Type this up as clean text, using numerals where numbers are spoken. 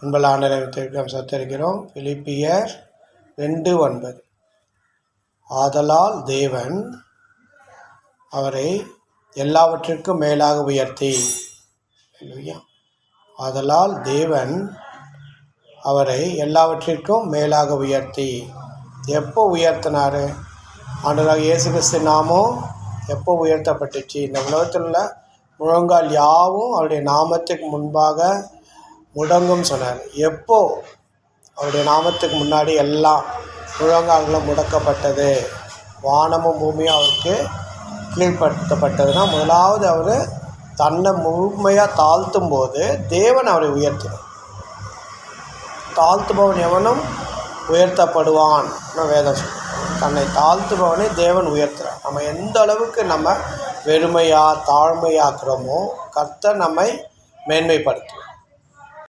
அன்புள்ள ஆண்டவரை சத்தரிக்கிறோம். பிலிப்பியர் 2:9. ஆதலால் தேவன் அவரை எல்லாவற்றிற்கும் மேலாக உயர்த்தி, ஆதலால் தேவன் அவரை எல்லாவற்றிற்கும் மேலாக உயர்த்தி. எப்போ உயர்த்தினார்? ஆண்டவராகிய இயேசு கிறிஸ்து நாமம் எப்போ உயர்த்தப்பட்டுச்சு? இந்த உலகத்தில் உள்ள முழங்கால் யாவும் அவருடைய நாமத்துக்கு முன்பாக முடங்கும் சொன்னார். எப்போ அவருடைய நாமத்துக்கு முன்னாடி எல்லாம் முழங்கால்களும் முடக்கப்பட்டது, வானமும் பூமியும் அவருக்கு கீழ்ப்படுத்தப்பட்டதுன்னா, முதலாவது அவர் தன்னை முழுமையாக தாழ்த்தும் போது தேவன் அவரை உயர்த்தினார். தாழ்த்துபவன் எவனும் உயர்த்தப்படுவான் வேதம் சொல்லும். தன்னை தாழ்த்துபவனை தேவன் உயர்த்துறார். நம்ம எந்த அளவுக்கு நம்ம வெறுமையாக தாழ்மையாக்குறோமோ கர்த்தர் நம்மை மேன்மைப்படுத்தும்.